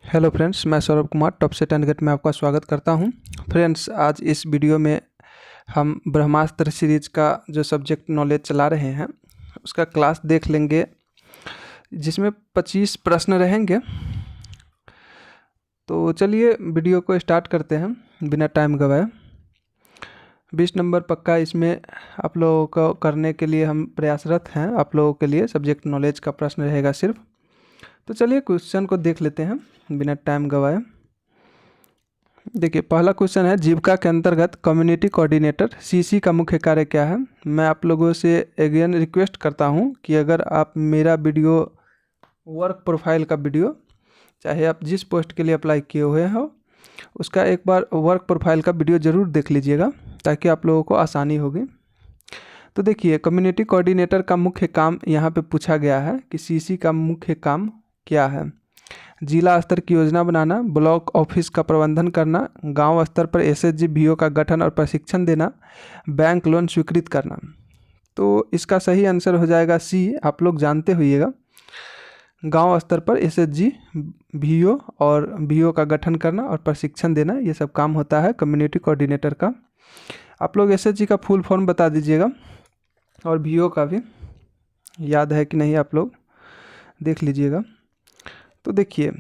Hello friends, मैं Saurabh Kumar top से 10 gate में आपका स्वागत करता हूं। फ्रेंड्स, आज इस वीडियो में हम ब्रह्मास्त्र सीरीज का जो सब्जेक्ट नॉलेज चला रहे हैं उसका क्लास देख लेंगे, जिसमें 25 प्रश्न रहेंगे। तो चलिए वीडियो को स्टार्ट करते हैं बिना टाइम गवाए। 20 नंबर पक्का इसमें आप लोगों को करने के लिए हम प्रयासरत हैं। आप लोगों के लिए सब्जेक्ट नॉलेज का प्रश्न रहेगा सिर्फ। तो चलिए क्वेश्चन को देख लेते हैं बिना टाइम गवाए। देखिए, पहला क्वेश्चन है, जीविका के अंतर्गत कम्युनिटी कोऑर्डिनेटर सीसी का मुख्य कार्य क्या है। मैं आप लोगों से अगेन रिक्वेस्ट करता हूं कि अगर आप मेरा वीडियो वर्क प्रोफाइल का वीडियो, चाहे आप जिस पोस्ट के लिए अप्लाई किए हुए हो, उसका एक बार वर्क प्रोफाइल का वीडियो ज़रूर देख लीजिएगा ताकि आप लोगों को आसानी होगी। तो देखिए, कम्युनिटी कोऑर्डिनेटर का मुख्य काम यहाँ पे पूछा गया है कि सीसी का मुख्य काम क्या है। जिला स्तर की योजना बनाना, ब्लॉक ऑफिस का प्रबंधन करना, गांव स्तर पर एसएचजी बीओ का गठन और प्रशिक्षण देना, बैंक लोन स्वीकृत करना। तो इसका सही आंसर हो जाएगा सी। आप लोग जानते होइएगा, गांव स्तर पर एसएचजी बीओ और बीओ का गठन करना और प्रशिक्षण देना, ये सब काम होता है कम्युनिटी कोऑर्डिनेटर का। आप लोग एसएचजी का फुल फॉर्म बता दीजिएगा और बीओ का भी याद है कि नहीं, आप लोग देख लीजिएगा। तो देखिए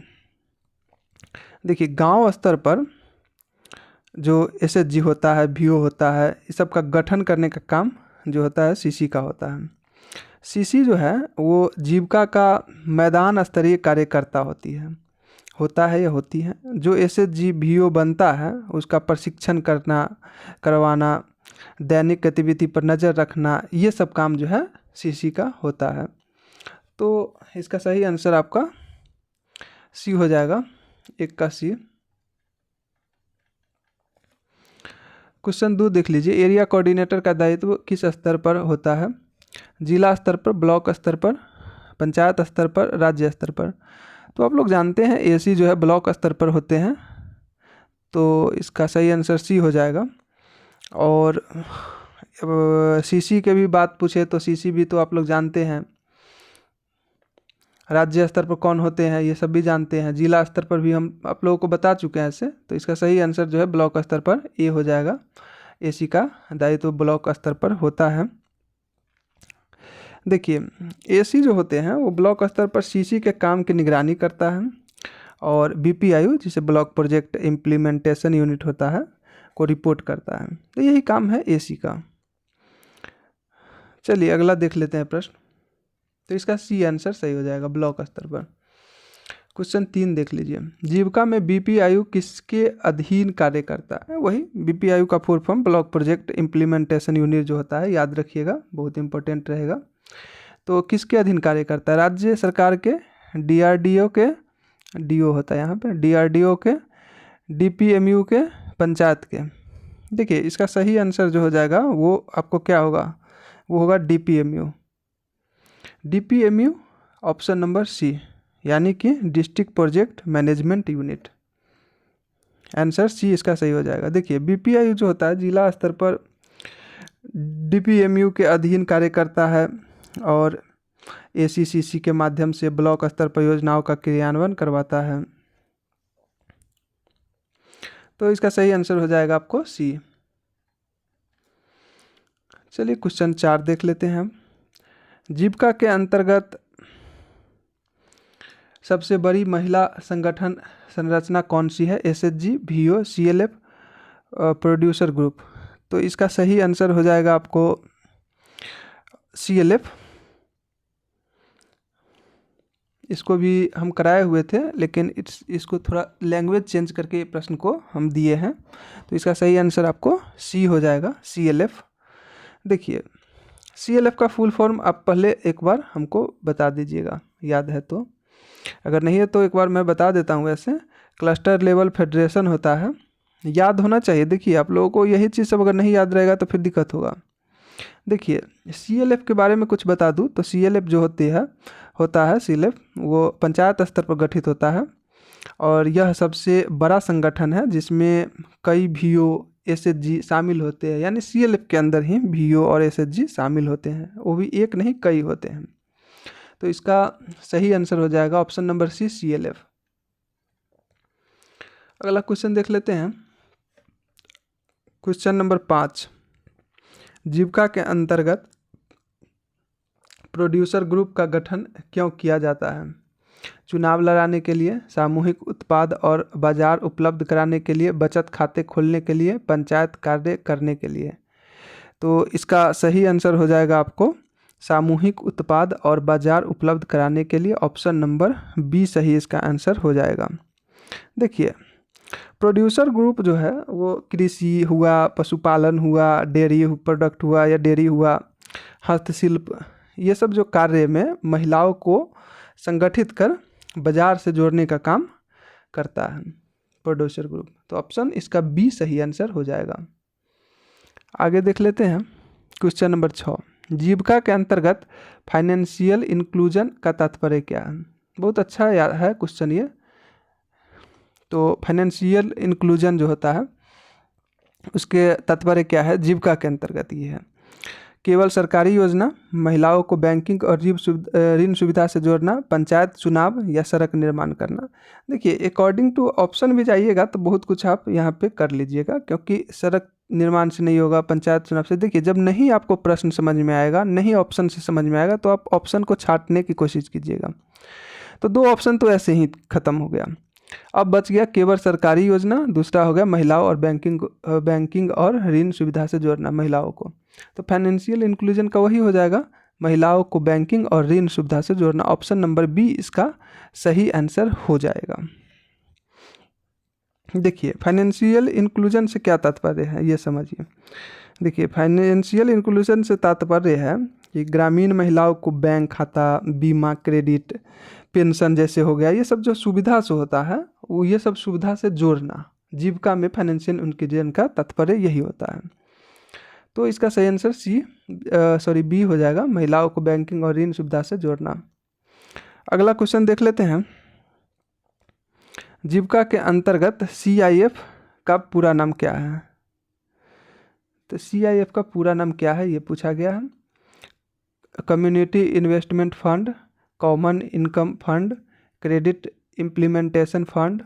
गांव स्तर पर जो एसएचजी होता है, बीओ होता है, इस सब का गठन करने का काम जो होता है सीसी का होता है। सीसी जो है वो जीविका का मैदान स्तरीय कार्यकर्ता होता है या होती है। जो एसएचजी बीओ बनता है उसका प्रशिक्षण करवाना, दैनिक गतिविधि पर नज़र रखना, ये सब काम जो है सीसी का होता है। तो इसका सही आंसर आपका सी हो जाएगा, एक का सी। क्वेश्चन 2 देख लीजिए, एरिया कोऑर्डिनेटर का दायित्व किस स्तर पर होता है। जिला स्तर पर, ब्लॉक स्तर पर, पंचायत स्तर पर, राज्य स्तर पर। तो आप लोग जानते हैं एसी जो है ब्लॉक स्तर पर होते हैं, तो इसका सही आंसर सी हो जाएगा। और सीसी के भी बात पूछे तो सीसी भी तो आप लोग जानते हैं। राज्य स्तर पर कौन होते हैं ये सब भी जानते हैं। जिला स्तर पर भी हम आप लोगों को बता चुके हैं ऐसे। तो इसका सही आंसर जो है ब्लॉक स्तर पर ए हो जाएगा। एसी का दायित्व ब्लॉक स्तर पर होता है। देखिए, एसी जो होते हैं वो ब्लॉक स्तर पर सीसी के काम की निगरानी करता है, और बीपीआईयू जिसे ब्लॉक प्रोजेक्ट इम्प्लीमेंटेशन यूनिट होता है को रिपोर्ट करता है। तो यही काम है एसी का। चलिए अगला देख लेते हैं प्रश्न। तो इसका सी आंसर सही हो जाएगा, ब्लॉक स्तर पर। क्वेश्चन 3 देख लीजिए, जीविका में बीपीआईयू किसके अधीन कार्य करता है। वही बीपीआईयू का full form block project implementation unit जो होता है, याद रखिएगा, बहुत इंपॉर्टेंट रहेगा। तो किसके अधीन कार्य करता है, राज्य सरकार के, डीआरडीओ के, डीओ होता है यहाँ पे, डीआरडीओ के, डीपीएमयू के, पंचायत के। देखिए इसका सही आंसर जो हो जाएगा वो आपको क्या होगा, वो होगा डीपीएमयू। डीपीएमयू ऑप्शन नंबर सी, यानी कि district project management unit. Answer C इसका सही हो जाएगा। देखिए बीपीआईयू जो होता है जिला स्तर पर डीपीएमयू के अधीन कार्य करता है, और एसीसीसी के माध्यम से ब्लॉक स्तर पर योजनाओं का क्रियान्वयन करवाता है। तो इसका सही आंसर हो जाएगा आपको सी। चलिए क्वेश्चन 4 देख लेते हैं हम। जीविका के अंतर्गत सबसे बड़ी महिला संगठन संरचना कौन सी है, SHG, BO, CLF, producer group. तो इसका सही आंसर हो जाएगा आपको सीएलएफ। इसको भी हम कराए हुए थे, लेकिन इसको थोड़ा लैंग्वेज चेंज करके प्रश्न को हम दिए हैं। तो इसका सही आंसर आपको सी हो जाएगा, सीएलएफ। देखिए सीएलएफ का फुल फॉर्म आप पहले एक बार हमको बता दीजिएगा, याद है तो। अगर नहीं है तो एक बार मैं बता देता हूँ। ऐसे क्लस्टर लेवल फेडरेशन होता है, याद होना चाहिए। देखिए आप लोगों को यही चीज़ सब अगर नहीं याद रहेगा तो फिर दिक्कत होगा। देखिए सीएलएफ के बारे में कुछ बता दूँ तो सीएलएफ जो होता है सीएलएफ, वो पंचायत स्तर पर गठित होता है, और यह सबसे बड़ा संगठन है जिसमें कई बीओ, एसएचजी शामिल होते हैं। यानी सीएलएफ के अंदर ही बीओ और एसएचजी शामिल होते हैं, वो भी एक नहीं कई होते हैं। तो इसका सही आंसर हो जाएगा ऑप्शन नंबर सी, सीएलएफ। अगला क्वेश्चन देख लेते हैं। क्वेश्चन नंबर 5, जीविका के अंतर्गत प्रोड्यूसर ग्रुप का गठन क्यों किया जाता है? चुनाव लड़ाने के लिए, सामूहिक उत्पाद और बाजार उपलब्ध कराने के लिए, बचत खाते खोलने के लिए, पंचायत कार्य करने के लिए। तो इसका सही आंसर हो जाएगा आपको सामूहिक उत्पाद और बाजार उपलब्ध कराने के लिए। ऑप्शन नंबर बी सही इसका आंसर हो जाएगा। देखिए, प्रोड्यूसर ग्रुप जो है वो कृषि हुआ, पशुपालन हुआ, डेयरी प्रोडक्ट हुआ या डेयरी हुआ, हस्तशिल्प, ये सब जो कार्य में महिलाओं को संगठित कर बाजार से जोड़ने का काम करता है प्रोड्यूसर ग्रुप। तो ऑप्शन इसका बी सही आंसर हो जाएगा। आगे देख लेते हैं क्वेश्चन नंबर 6, जीविका के अंतर्गत फाइनेंशियल इंक्लूजन का तात्पर्य क्या है? बहुत अच्छा है क्वेश्चन ये। तो फाइनेंशियल इंक्लूजन जो होता है उसके तात्पर्य क्या है? जीविका के अंतर्गत ये है केवल सरकारी योजना, महिलाओं को बैंकिंग और ऋण सुविधा से जोड़ना, पंचायत चुनाव या सड़क निर्माण करना। देखिए, अकॉर्डिंग टू ऑप्शन भी जाइएगा तो बहुत कुछ आप यहाँ पे कर लीजिएगा, क्योंकि सड़क निर्माण से नहीं होगा, पंचायत चुनाव से। देखिए, जब नहीं आपको प्रश्न समझ में आएगा, नहीं ऑप्शन से समझ में आएगा, तो आप ऑप्शन को छांटने की कोशिश कीजिएगा। तो 2 ऑप्शन तो ऐसे ही खत्म हो गया। अब बच गया केवल सरकारी योजना, दूसरा हो गया महिलाओं और बैंकिंग और ऋण सुविधा से जोड़ना महिलाओं को। तो फाइनेंशियल इंक्लूजन का वही हो जाएगा, महिलाओं को बैंकिंग और ऋण सुविधा से जोड़ना। ऑप्शन नंबर बी इसका सही आंसर हो जाएगा। देखिए, फाइनेंशियल इंक्लूजन से क्या तात्पर्य है ये समझिए। देखिए, फाइनेंशियल इंक्लूजन से तात्पर्य है कि ग्रामीण महिलाओं को बैंक खाता, बीमा, क्रेडिट, पेंशन जैसे हो गया, ये सब जो सुविधा से होता है वो ये सब सुविधा से जोड़ना। जीविका में फाइनेंशियल इंक्लूजन का तात्पर्य यही होता है। तो इसका सही आंसर बी हो जाएगा, महिलाओं को बैंकिंग और ऋण सुविधा से जोड़ना। अगला क्वेश्चन देख लेते हैं। जीविका के अंतर्गत CIF का पूरा नाम क्या है? तो CIF का पूरा नाम क्या है ये पूछा गया है। Community investment fund, common income fund, credit implementation fund,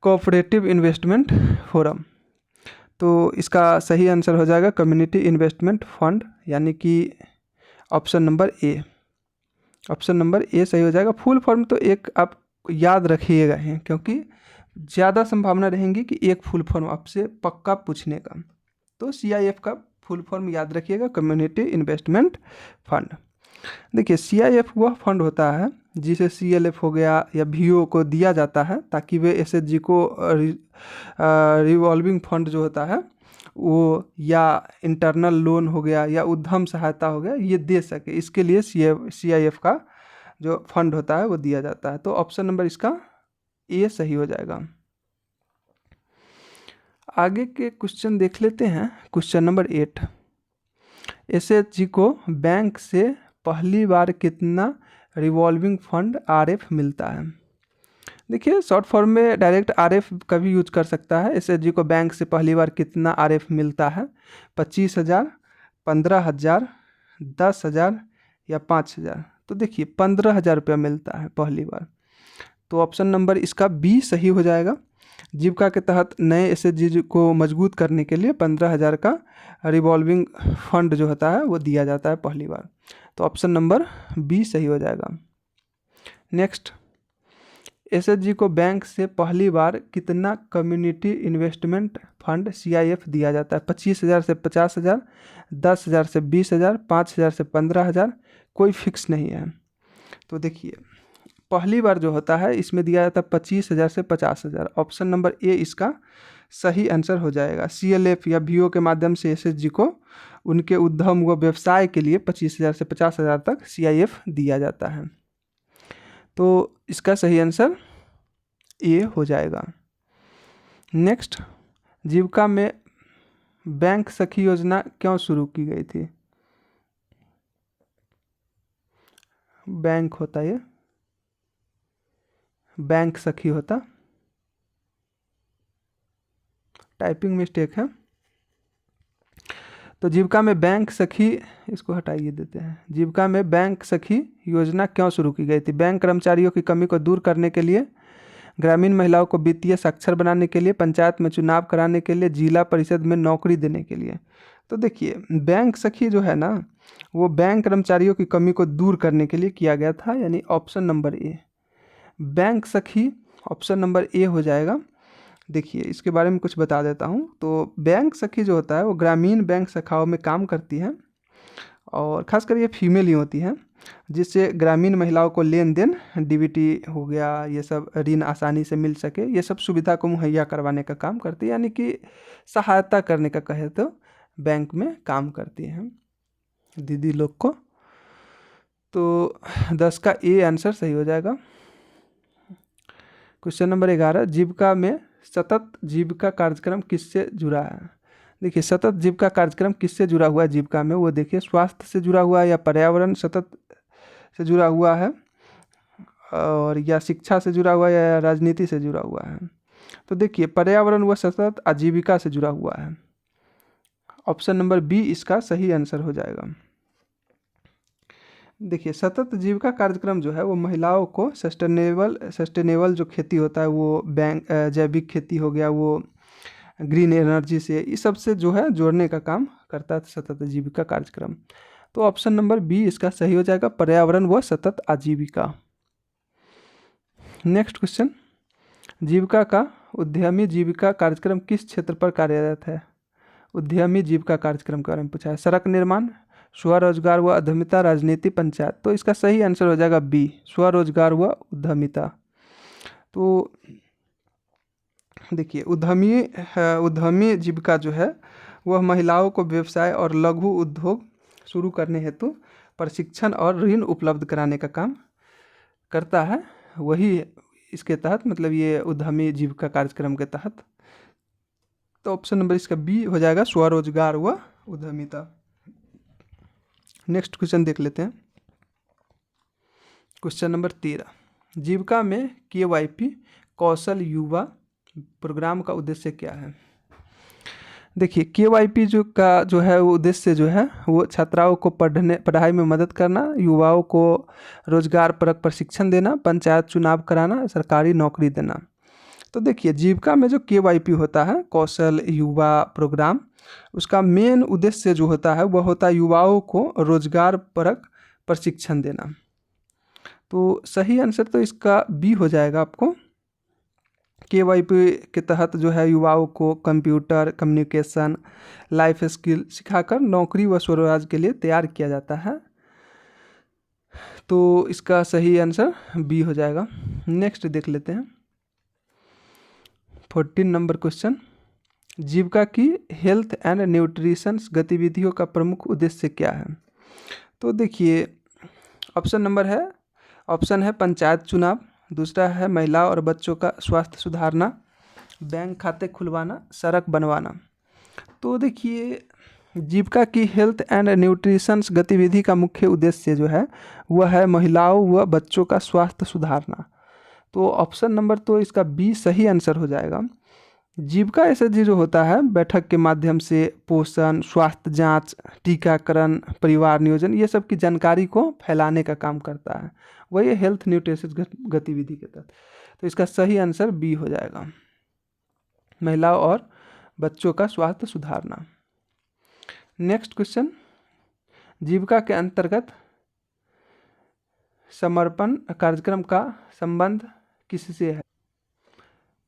cooperative investment forum. तो इसका सही आंसर हो जाएगा कम्युनिटी इन्वेस्टमेंट फंड, यानी कि option number A. Option number A सही हो जाएगा। फुल फॉर्म तो एक आप याद रखिएगा ही, क्योंकि ज़्यादा संभावना रहेंगी कि एक फुल फॉर्म आपसे पक्का पूछने का। तो CIF का फुल फॉर्म याद रखिएगा, कम्युनिटी इन्वेस्टमेंट फंड। देखिए, CIF वह फंड होता है जिसे CLF हो गया या VO को दिया जाता है, ताकि वे SHG को रिवॉल्विंग फंड जो होता है वो, या इंटरनल लोन हो गया या उद्यम सहायता हो गया, ये दे सके। इसके लिए CIF का जो फंड होता है वो दिया जाता है। तो ऑप्शन नंबर इसका ए सही हो जाएगा। आगे के क्वेश्चन देख लेते हैं। क्वेश्चन नंबर 8, SHG को बैंक से पहली बार कितना रिवॉल्विंग फंड RF मिलता है? देखिए, शॉर्ट फॉर्म में डायरेक्ट RF का भी यूज कर सकता है। SHG को बैंक से पहली बार कितना RF मिलता है? 25,000, 15,000, 10,000 या 5,000? तो देखिए, 15,000 रुपया मिलता है पहली बार। तो ऑप्शन नंबर इसका बी सही हो जाएगा। जीविका के तहत नए SHG को मजबूत करने के लिए 15,000 का रिवॉल्विंग फंड जो होता है वो दिया जाता है पहली बार। तो ऑप्शन नंबर बी सही हो जाएगा। नेक्स्ट, SHG को बैंक से पहली बार कितना कम्युनिटी इन्वेस्टमेंट फंड CIF दिया जाता है? 25,000 से 50,000, 10,000 से 20,000, 5,000 से 15,000, कोई फिक्स नहीं है। तो देखिए, पहली बार जो होता है इसमें दिया जाता है 25,000 से 50,000। ऑप्शन नंबर ए इसका सही आंसर हो जाएगा। CLF या VO के माध्यम से SHG को उनके उद्यम व व्यवसाय के लिए 25,000 से 50,000 तक CIF दिया जाता है। तो इसका सही आंसर ए हो जाएगा। नेक्स्ट, जीविका में बैंक सखी योजना क्यों शुरू की गई थी? बैंक होता ये, बैंक सखी होता, टाइपिंग मिस्टेक है। तो जीविका में बैंक सखी, इसको हटाइए देते हैं। जीविका में बैंक सखी योजना क्यों शुरू की गई थी? बैंक कर्मचारियों की कमी को दूर करने के लिए, ग्रामीण महिलाओं को वित्तीय साक्षर बनाने के लिए, पंचायत में चुनाव कराने के लिए, जिला परिषद में नौकरी देने के लिए। तो देखिए बैंक सखी जो है ना, वो बैंक कर्मचारियों की कमी को दूर करने के लिए किया गया था, यानी ऑप्शन नंबर ए बैंक सखी ऑप्शन नंबर ए हो जाएगा। देखिए इसके बारे में कुछ बता देता हूँ। तो बैंक सखी जो होता है वो ग्रामीण बैंक शाखाओं में काम करती है और खासकर ये फीमेल ही होती है, जिससे ग्रामीण महिलाओं को लेन देन, डीबीटी हो गया, ये सब ऋण आसानी से मिल सके, ये सब सुविधा को मुहैया करवाने का काम करती है, यानी कि सहायता करने का कहे तो बैंक में काम करती हैं दीदी लोग को। तो 10 का ए आंसर सही हो जाएगा। क्वेश्चन नंबर 11, जीविका में सतत जीविका कार्यक्रम किससे जुड़ा है? देखिए सतत जीविका कार्यक्रम किससे जुड़ा हुआ है जीविका में, वो देखिए स्वास्थ्य से जुड़ा हुआ है या पर्यावरण सतत से जुड़ा हुआ है और या शिक्षा से जुड़ा हुआ है या राजनीति से जुड़ा हुआ है। तो देखिए पर्यावरण व सतत आजीविका से जुड़ा हुआ है। ऑप्शन नंबर बी इसका सही आंसर हो जाएगा। देखिए सतत जीविका कार्यक्रम जो है वो महिलाओं को सस्टेनेबल जो खेती होता है वो जैविक खेती हो गया, वो ग्रीन एनर्जी से, इस सब से जो है जोड़ने का काम करता है सतत जीविका कार्यक्रम। तो ऑप्शन नंबर बी इसका सही हो जाएगा, पर्यावरण व सतत आजीविका। नेक्स्ट क्वेश्चन, जीविका का उद्यमी जीविका कार्यक्रम किस क्षेत्र पर कार्यरत है? उद्यमी जीविका कार्यक्रम के बारे में पूछा है। सड़क निर्माण, स्वरोजगार व उद्यमिता, राजनीति, पंचायत। तो इसका सही आंसर हो जाएगा बी, स्वरोजगार व उद्यमिता। तो देखिए उद्यमी जीविका जो है वह महिलाओं को व्यवसाय और लघु उद्योग शुरू करने हेतु प्रशिक्षण और ऋण उपलब्ध कराने का काम करता है, वही इसके तहत, मतलब ये उद्यमी जीविका कार्यक्रम के तहत। तो ऑप्शन नंबर इसका बी हो जाएगा, स्वरोजगार व उद्यमिता। नेक्स्ट क्वेश्चन देख लेते हैं। क्वेश्चन नंबर 13, जीविका में KYP कौशल युवा प्रोग्राम का उद्देश्य क्या है? देखिए KYP जो है वो उद्देश्य जो है वो छात्राओं को पढ़ाई में मदद करना, युवाओं को रोजगार परक प्रशिक्षण देना, पंचायत चुनाव कराना, सरकारी नौकरी देना। तो देखिए जीविका में जो KYP होता है, कौशल युवा प्रोग्राम, उसका मेन उद्देश्य जो होता है वह होता है युवाओं को रोजगार परक प्रशिक्षण देना। तो सही आंसर तो इसका बी हो जाएगा आपको। KYP के तहत जो है युवाओं को कंप्यूटर, कम्युनिकेशन, लाइफ स्किल सिखाकर नौकरी व स्वरोजगार के लिए तैयार किया जाता है। तो इसका सही आंसर बी हो जाएगा। नेक्स्ट देख लेते हैं 14 नंबर क्वेश्चन, जीविका की हेल्थ एंड न्यूट्रिशन गतिविधियों का प्रमुख उद्देश्य क्या है? तो देखिए ऑप्शन है पंचायत चुनाव, दूसरा है महिला और बच्चों का स्वास्थ्य सुधारना, बैंक खाते खुलवाना, सड़क बनवाना। तो देखिए जीविका की हेल्थ एंड न्यूट्रिशन गतिविधि का मुख्य उद्देश्य जो है वह है महिलाओं व बच्चों का स्वास्थ्य सुधारना। तो ऑप्शन नंबर तो इसका बी सही आंसर हो जाएगा। जीविका SHG जो होता है बैठक के माध्यम से पोषण, स्वास्थ्य जांच, टीकाकरण, परिवार नियोजन, ये सब की जानकारी को फैलाने का काम करता है, वही हेल्थ न्यूट्रिशन गतिविधि के तहत। तो इसका सही आंसर बी हो जाएगा, महिलाओं और बच्चों का स्वास्थ्य सुधारना। नेक्स्ट क्वेश्चन, जीविका के अंतर्गत समर्पण कार्यक्रम का संबंध किससे है?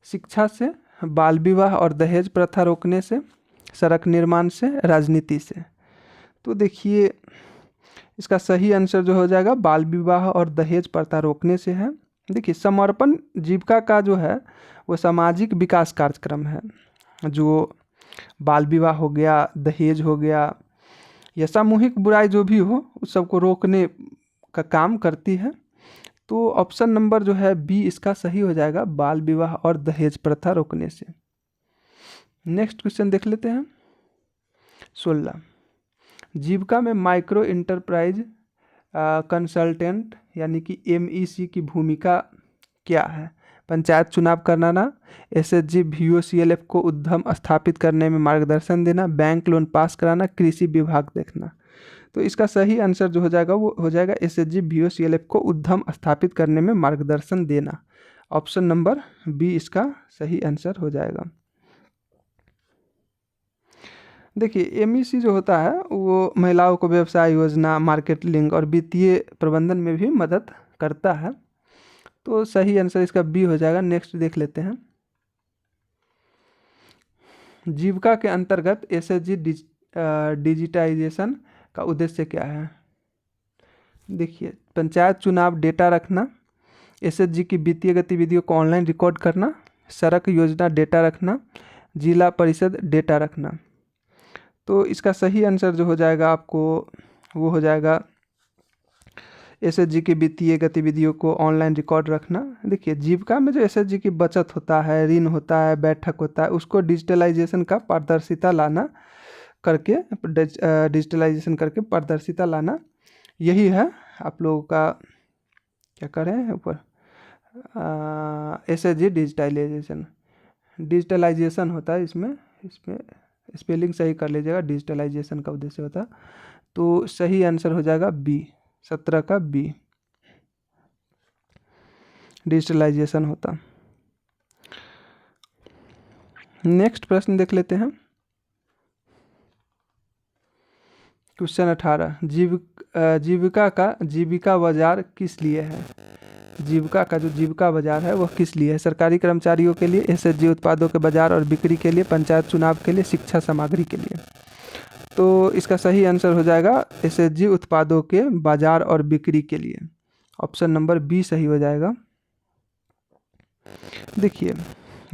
शिक्षा से, बाल विवाह और दहेज प्रथा रोकने से, सड़क निर्माण से, राजनीति से। तो देखिए इसका सही आंसर जो हो जाएगा बाल विवाह और दहेज प्रथा रोकने से है। देखिए समर्पण जीविका का जो है वो सामाजिक विकास कार्यक्रम है, जो बाल विवाह हो गया, दहेज हो गया या सामूहिक बुराई जो भी हो उस सबको रोकने का काम करती है। तो ऑप्शन नंबर जो है बी इसका सही हो जाएगा, बाल विवाह और दहेज प्रथा रोकने से। नेक्स्ट क्वेश्चन देख लेते हैं 16, जीविका में माइक्रो इंटरप्राइज कंसल्टेंट यानी कि MEC की भूमिका क्या है? पंचायत चुनाव कराना, SHG VOCLF को उद्यम स्थापित करने में मार्गदर्शन देना, बैंक लोन पास कराना, कृषि विभाग देखना। तो इसका सही आंसर जो हो जाएगा वो हो जाएगा SHG VOCLF को उद्यम स्थापित करने में मार्गदर्शन देना। ऑप्शन नंबर बी इसका सही आंसर हो जाएगा। देखिए एमईसी जो होता है वो महिलाओं को व्यवसाय योजना, मार्केट लिंक और वित्तीय प्रबंधन में भी मदद करता है, तो सही आंसर इसका बी हो जाएगा। नेक्स्ट देख लेते हैं। जीविका के अंतर्गत एसएचजी डिजिटाइजेशन का उद्देश्य क्या है? देखिए पंचायत चुनाव डेटा रखना, एसएचजी की वित्तीय गतिविधियों को ऑनलाइन रिकॉर्ड करना, सड़क योजना डेटा रखना, जिला परिषद डेटा रखना। तो इसका सही आंसर जो हो जाएगा आपको वो हो जाएगा एसएचजी की वित्तीय गतिविधियों को ऑनलाइन रिकॉर्ड रखना। देखिए जीविका में जो एसएचजी की बचत होता है, ऋण होता है, बैठक होता है, उसको डिजिटलाइजेशन का पारदर्शिता लाना करके डिजिटलाइजेशन करके पारदर्शिता लाना, यही है आप लोगों का क्या करें ऊपर एसएचजी डिजिटलाइजेशन होता है। इसमें स्पेलिंग सही कर लीजिएगा, डिजिटलाइजेशन का उद्देश्य होता है। तो सही आंसर हो जाएगा बी, 17 का बी डिजिटलाइजेशन होता। नेक्स्ट प्रश्न देख लेते हैं। क्वेश्चन 18, जीविका बाजार किस लिए है? जीविका का जो जीविका बाजार है वह किस लिए है? सरकारी कर्मचारियों के लिए, एसएचजी उत्पादों के बाजार और बिक्री के लिए, पंचायत चुनाव के लिए, शिक्षा सामग्री के लिए। तो इसका सही आंसर हो जाएगा एसएचजी उत्पादों के बाजार और बिक्री के लिए, ऑप्शन नंबर बी सही हो जाएगा। देखिए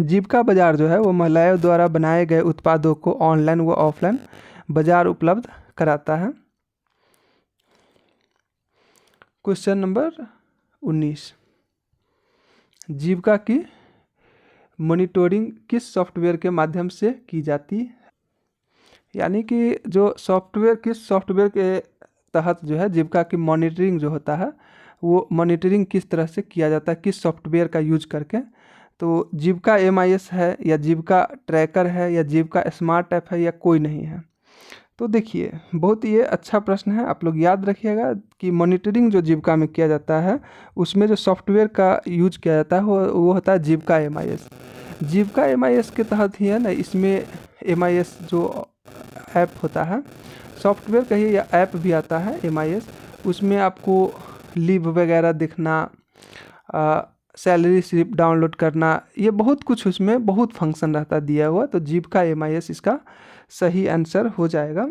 जीविका बाजार जो है वो महिलाओं द्वारा बनाए गए उत्पादों को ऑनलाइन व ऑफलाइन बाजार उपलब्ध कराता है। क्वेश्चन नंबर 19, जीविका की मॉनिटरिंग किस सॉफ्टवेयर के माध्यम से की जाती है? यानी कि जो सॉफ्टवेयर किस सॉफ्टवेयर के तहत जो है जीविका की मॉनिटरिंग जो होता है वो मॉनिटरिंग किस तरह से किया जाता है, किस सॉफ्टवेयर का यूज करके? तो जीविका एमआईएस है या जीविका ट्रैकर है या जीविका स्मार्ट ऐप है या कोई नहीं है? तो देखिए बहुत ये अच्छा प्रश्न है, आप लोग याद रखिएगा कि मॉनिटरिंग जो जीविका में किया जाता है उसमें जो सॉफ्टवेयर का यूज किया जाता है वो होता है जीविका एमआईएस। जीविका एमआईएस के तहत ही है ना, इसमें एमआईएस जो ऐप होता है, सॉफ्टवेयर कहिए या ऐप भी आता है एमआईएस, उसमें आपको लीव वगैरह दिखना, सैलरी स्लिप डाउनलोड करना, ये बहुत कुछ उसमें बहुत फंक्शन रहता है दिया हुआ। तो जीविका एमआईएस इसका सही आंसर हो जाएगा।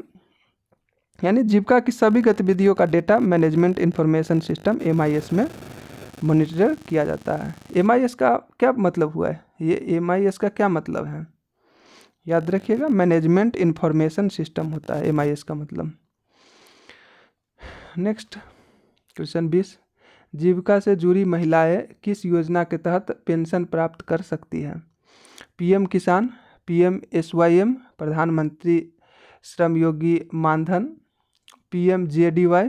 यानी जीविका की सभी गतिविधियों का data management information system MIS में मॉनिटर किया जाता है। एमआईएस का क्या मतलब हुआ है? ये एमआईएस का क्या मतलब है याद रखिएगा, मैनेजमेंट इंफॉर्मेशन सिस्टम होता है एमआईएस का मतलब। नेक्स्ट क्वेश्चन 20, जीविका से जुड़ी महिलाएं किस योजना के तहत पेंशन प्राप्त कर सकती हैं? पीएम किसान, पीएमएसवाईएम, प्रधानमंत्री श्रमयोगी मानधन, पीएमजेडीवाई,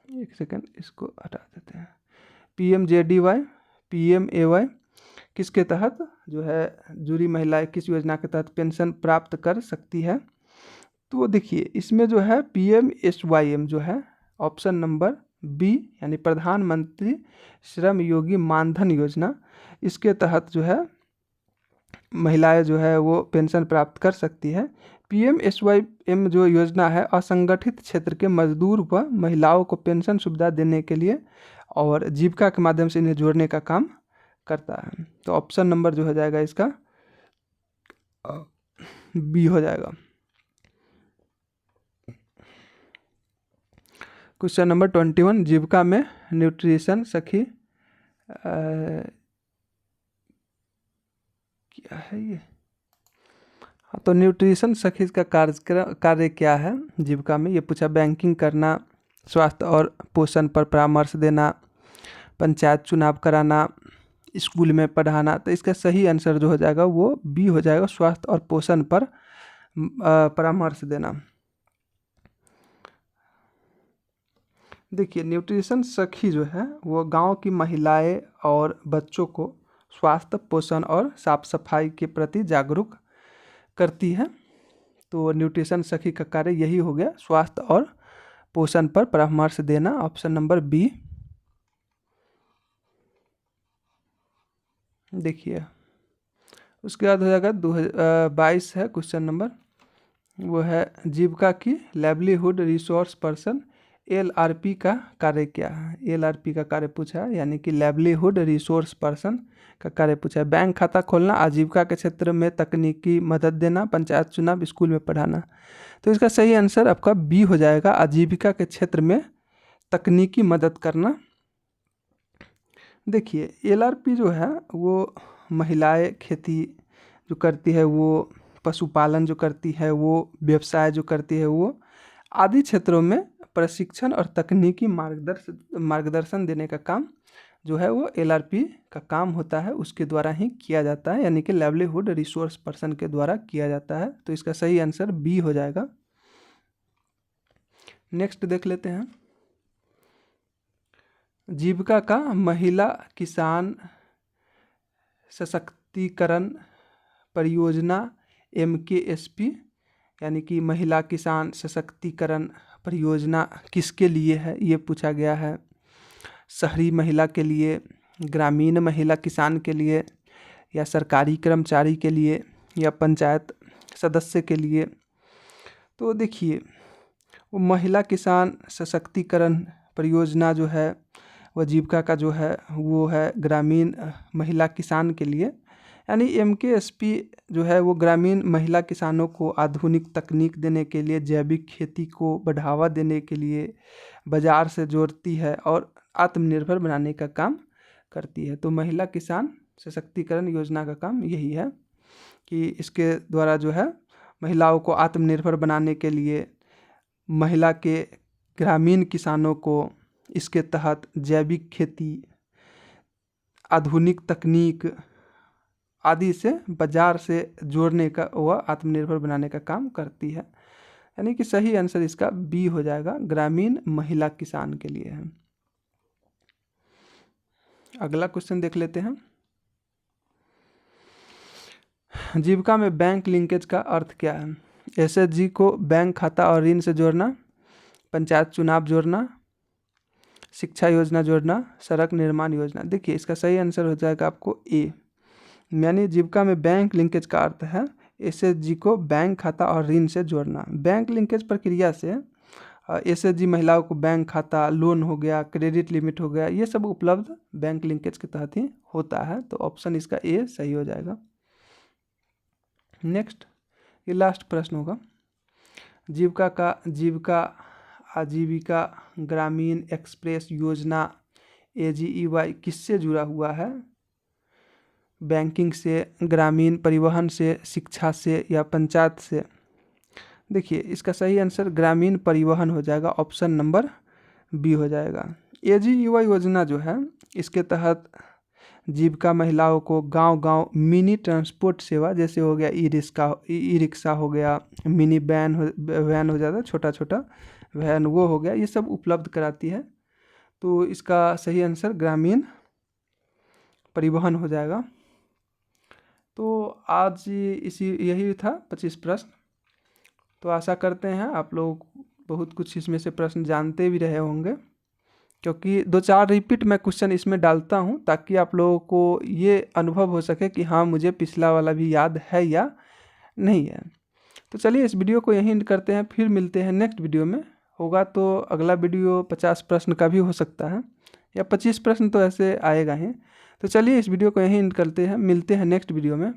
एक सेकंड इसको हटा देते हैं, पीएमजेडीवाई, पीएमएवाई, किसके तहत जो है जुड़ी महिलाएं किस योजना के तहत पेंशन प्राप्त कर सकती है? तो देखिए इसमें जो है पीएमएसवाईएम जो है ऑप्शन नंबर बी यानी प्रधानमंत्री श्रमयोगी मानधन योजना, इसके तहत जो है महिलाएं जो है वो पेंशन प्राप्त कर सकती है। पीएमएसवाईएम जो योजना है असंगठित क्षेत्र के मजदूर व महिलाओं को पेंशन सुविधा देने के लिए और जीविका के माध्यम से इन्हें जोड़ने का काम करता है। तो ऑप्शन नंबर जो हो जाएगा इसका बी हो जाएगा। क्वेश्चन नंबर 21, जीविका में न्यूट्रिशन सखी क्या है ये? हाँ, तो न्यूट्रिशन सखी का कार्य क्या है जीविका में, ये पूछा। बैंकिंग करना, स्वास्थ्य और पोषण पर परामर्श देना, पंचायत चुनाव कराना, स्कूल में पढ़ाना। तो इसका सही आंसर जो हो जाएगा वो बी हो जाएगा, स्वास्थ्य और पोषण पर परामर्श देना। देखिए न्यूट्रिशन सखी जो है वो गांव की महिलाएं और बच्चों को स्वास्थ्य, पोषण और साफ सफाई के प्रति जागरूक करती है। तो न्यूट्रिशन सखी का कार्य यही हो गया, स्वास्थ्य और पोषण पर परामर्श देना, ऑप्शन नंबर बी। देखिए उसके बाद हो जाएगा 2022 है क्वेश्चन नंबर, वो है जीविका की लाइवलीहुड रिसोर्स पर्सन LRP का कार्य क्या है। LRP का कार्य पूछा है, यानी कि लाइवलीहुड रिसोर्स पर्सन का कार्य पूछा है। बैंक खाता खोलना, आजीविका के क्षेत्र में तकनीकी मदद देना, पंचायत चुनाव, स्कूल में पढ़ाना। तो इसका सही आंसर आपका बी हो जाएगा, आजीविका के क्षेत्र में तकनीकी मदद करना। देखिए LRP जो है वो महिलाएं खेती जो करती है, वो पशुपालन जो करती है, वो व्यवसाय जो करती है, वो आदि क्षेत्रों में प्रशिक्षण और तकनीकी मार्गदर्शन देने का काम जो है वो LRP का काम होता है, उसके द्वारा ही किया जाता है, यानी कि लाइवलीहुड रिसोर्स पर्सन के द्वारा किया जाता है। तो इसका सही आंसर बी हो जाएगा। नेक्स्ट देख लेते हैं, जीविका का महिला किसान सशक्तिकरण परियोजना MKSP, यानी कि महिला किसान सशक्तिकरण परियोजना किसके लिए है, ये पूछा गया है। शहरी महिला के लिए, ग्रामीण महिला किसान के लिए, या सरकारी कर्मचारी के लिए, या पंचायत सदस्य के लिए। तो देखिए वो महिला किसान सशक्तिकरण परियोजना जो है वह जीविका का जो है वो है ग्रामीण महिला किसान के लिए, यानी MKSP जो है वो ग्रामीण महिला किसानों को आधुनिक तकनीक देने के लिए, जैविक खेती को बढ़ावा देने के लिए बाज़ार से जोड़ती है और आत्मनिर्भर बनाने का काम करती है। तो महिला किसान सशक्तिकरण योजना का काम यही है कि इसके द्वारा जो है महिलाओं को आत्मनिर्भर बनाने के लिए, महिला के ग्रामीण किसानों को इसके तहत जैविक खेती, आधुनिक तकनीक आदि से बाजार से जोड़ने का, वह आत्मनिर्भर बनाने का काम करती है, यानी कि सही आंसर इसका बी हो जाएगा, ग्रामीण महिला किसान के लिए है। अगला क्वेश्चन देख लेते हैं, जीविका में बैंक लिंकेज का अर्थ क्या है। SHG को बैंक खाता और ऋण से जोड़ना, पंचायत चुनाव जोड़ना, शिक्षा योजना जोड़ना, सड़क निर्माण योजना। देखिए इसका सही आंसर हो जाएगा आपको ए, यानी जीविका में बैंक लिंकेज का अर्थ है SHG को बैंक खाता और ऋण से जोड़ना। बैंक लिंकेज प्रक्रिया से SHG महिलाओं को बैंक खाता, लोन हो गया, क्रेडिट लिमिट हो गया, ये सब उपलब्ध बैंक लिंकेज के तहत ही होता है। तो ऑप्शन इसका ए सही हो जाएगा। नेक्स्ट ये लास्ट प्रश्न होगा, जीविका आजीविका ग्रामीण एक्सप्रेस योजना AGEY किससे जुड़ा हुआ है। बैंकिंग से, ग्रामीण परिवहन से, शिक्षा से, या पंचायत से। देखिए इसका सही आंसर ग्रामीण परिवहन हो जाएगा, ऑप्शन नंबर बी हो जाएगा। AGEY योजना जो है इसके तहत जीविका महिलाओं को गांव-गांव मिनी ट्रांसपोर्ट सेवा, जैसे हो गया ई रिक्शा हो गया, मिनी वैन हो जाता, छोटा छोटा वैन वो हो गया, ये सब उपलब्ध कराती है। तो इसका सही आंसर ग्रामीण परिवहन हो जाएगा। तो आज यही था 25 प्रश्न। तो आशा करते हैं आप लोग बहुत कुछ इसमें से प्रश्न जानते भी रहे होंगे, क्योंकि 2-4 रिपीट मैं क्वेश्चन इसमें डालता हूं ताकि आप लोगों को ये अनुभव हो सके कि हाँ मुझे पिछला वाला भी याद है या नहीं है। तो चलिए इस वीडियो को यहीं एंड करते हैं, फिर मिलते हैं नेक्स्ट वीडियो में। होगा तो अगला वीडियो 50 प्रश्न का भी हो सकता है, या 25 प्रश्न तो ऐसे आएगा ही। तो चलिए इस वीडियो को यहीं एंड करते हैं, मिलते हैं नेक्स्ट वीडियो में।